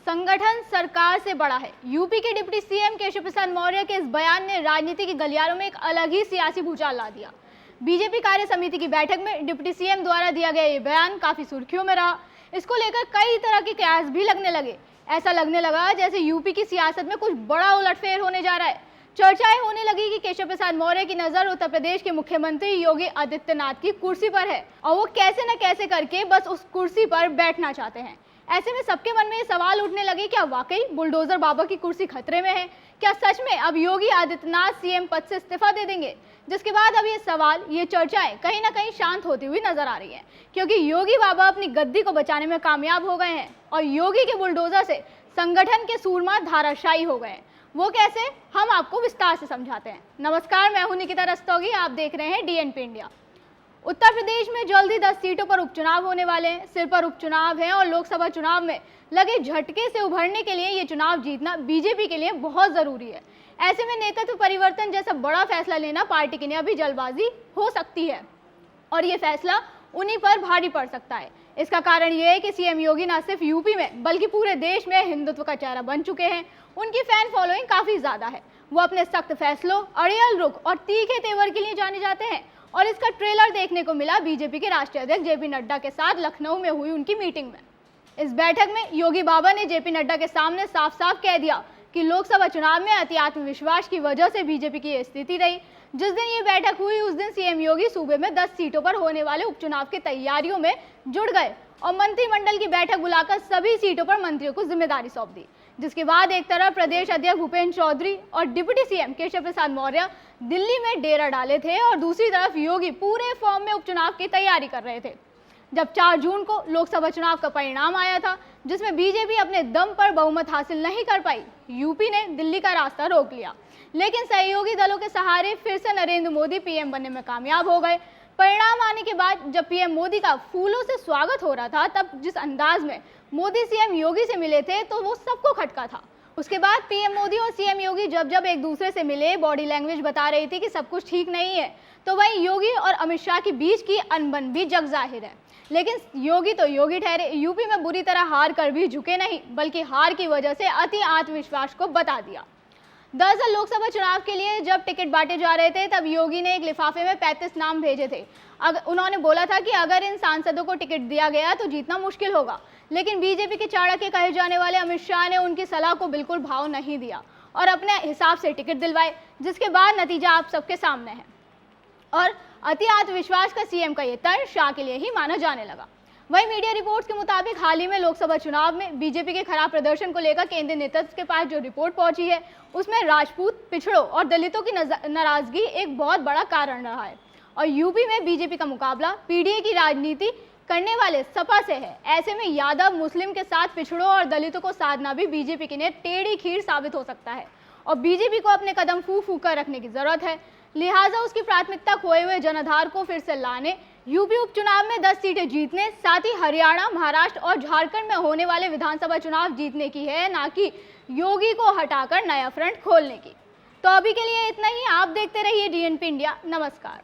संगठन सरकार से बड़ा है। यूपी के डिप्टी सीएम केशव प्रसाद मौर्य के इस बयान ने राजनीति के गलियारों में एक अलग ही सियासी भूचाल ला दिया। बीजेपी कार्य समिति की बैठक में डिप्टी सीएम द्वारा दिया गया ये बयान काफी सुर्खियों में रहा। इसको लेकर कई तरह के कयास भी लगने लगे। ऐसा लगने लगा जैसे यूपी की सियासत में कुछ बड़ा उलटफेर होने जा रहा है। चर्चाएं होने लगी कि केशव प्रसाद मौर्य की नजर उत्तर प्रदेश के मुख्यमंत्री योगी आदित्यनाथ की कुर्सी पर है और वो कैसे न कैसे करके बस उस कुर्सी पर बैठना चाहते हैं। ऐसे में सबके मन में ये सवाल उठने लगे, क्या वाकई बुलडोजर बाबा की कुर्सी खतरे में है? क्या सच में अब योगी आदित्यनाथ सीएम पद से इस्तीफा दे देंगे? जिसके बाद अब ये सवाल, ये चर्चाएं कहीं ना कहीं शांत होती हुई नजर आ रही है, क्योंकि योगी बाबा अपनी गद्दी को बचाने में कामयाब हो गए हैं और योगी के बुलडोजर से संगठन के सूरमा धाराशायी हो गए हैं। वो कैसे, हम आपको विस्तार से समझाते हैं। नमस्कार, मैं हूं निकिता रस्तोगी, आप देख रहे हैं डीएनपी इंडिया। उत्तर प्रदेश में जल्द ही 10 सीटों पर उपचुनाव होने वाले हैं। सिर पर उपचुनाव है और लोकसभा चुनाव में लगे झटके से उभरने के लिए ये चुनाव जीतना बीजेपी के लिए बहुत जरूरी है। ऐसे में नेतृत्व परिवर्तन जैसा बड़ा फैसला लेना पार्टी के लिए अभी जल्दबाजी हो सकती है और ये फैसला उन्हीं पर भारी पड़ सकता है। इसका कारण ये है कि सीएम योगी न सिर्फ यूपी में बल्कि पूरे देश में हिंदुत्व का चेहरा बन चुके हैं। उनकी फैन फॉलोइंग काफी ज्यादा है। वो अपने सख्त फैसलों, अड़ियल रुख और तीखे तेवर के लिए जाने जाते हैं और इसका ट्रेलर देखने को मिला बीजेपी के राष्ट्रीय अध्यक्ष जेपी नड्डा के साथ लखनऊ में हुई उनकी मीटिंग में। इस बैठक में योगी बाबा ने जेपी नड्डा के सामने साफ साफ कह दिया कि लोकसभा चुनाव में अति आत्मविश्वास की वजह से बीजेपी की स्थिति रही। जिस दिन ये बैठक हुई उस दिन सीएम योगी सूबे में 10 सीटों पर होने वाले उपचुनाव की तैयारियों में जुड़ गए और मंत्रिमंडल की बैठक बुलाकर सभी सीटों पर मंत्रियों को जिम्मेदारी सौंप दी। जिसके बाद एक तरफ प्रदेश अध्यक्ष भूपेंद्र चौधरी और डिप्टी सीएम केशव प्रसाद मौर्य दिल्ली में डेरा डाले थे और दूसरी तरफ योगी पूरे फॉर्म में उपचुनाव की तैयारी कर रहे थे। जब 4 जून को लोकसभा चुनाव का परिणाम आया था, जिसमें बीजेपी अपने दम पर बहुमत हासिल नहीं कर पाई, यूपी ने दिल्ली का रास्ता रोक लिया। लेकिन सहयोगी दलों के सहारे फिर से नरेंद्र मोदी पीएम बनने में कामयाब हो गए। परिणाम आने के बाद जब पीएम मोदी का फूलों से स्वागत हो रहा था, तब जिस अंदाज में मोदी सीएम योगी से मिले थे तो वो सबको खटका था। उसके बाद पीएम मोदी और सीएम योगी जब एक दूसरे से मिले, बॉडी लैंग्वेज बता रही थी कि सब कुछ ठीक नहीं है, तो वहीं योगी और अमित शाह के बीच की अनबन भी जग जाहिर है। लेकिन योगी तो योगी ठहरे, यूपी में बुरी तरह हार कर भी झुके नहीं, बल्कि हार की वजह से अति आत्मविश्वास को बता दिया। दरअसल लोकसभा चुनाव के लिए जब टिकट बांटे जा रहे थे, तब योगी ने एक लिफाफे में 35 नाम भेजे थे। उन्होंने बोला था कि अगर इन सांसदों को टिकट दिया गया तो जीतना मुश्किल होगा। लेकिन बीजेपी के चाणक्य कहे जाने वाले अमित शाह ने उनकी सलाह को बिल्कुल भाव नहीं दिया और अपने हिसाब से टिकट दिलवाए, जिसके बाद नतीजा आप सबके सामने है। और अति आत्मविश्वास का सीएम का ये तर्क शाह के लिए ही माना जाने लगा। वहीं मीडिया रिपोर्ट्स के मुताबिक हाल ही में लोकसभा चुनाव में बीजेपी के खराब प्रदर्शन को लेकर केंद्रीय नेतृत्व के पास जो रिपोर्ट पहुंची है, उसमें राजपूत, पिछड़ों और दलितों की नाराजगी एक बहुत बड़ा कारण रहा है और यूपी में बीजेपी का मुकाबला पीडीए की राजनीति करने वाले सपा से है। ऐसे में यादव मुस्लिम के साथ पिछड़ों और दलितों को साधना भी बीजेपी के लिए टेढ़ी खीर साबित हो सकता है और बीजेपी को अपने कदम फूंक कर रखने की जरूरत है। लिहाजा उसकी प्राथमिकता खोए हुए जनाधार को फिर से लाने, यूपी उपचुनाव में 10 सीटें जीतने, साथ ही हरियाणा, महाराष्ट्र और झारखंड में होने वाले विधानसभा चुनाव जीतने की है, ना कि योगी को हटाकर नया फ्रंट खोलने की। तो अभी के लिए इतना ही। आप देखते रहिए डीएनपी इंडिया। नमस्कार।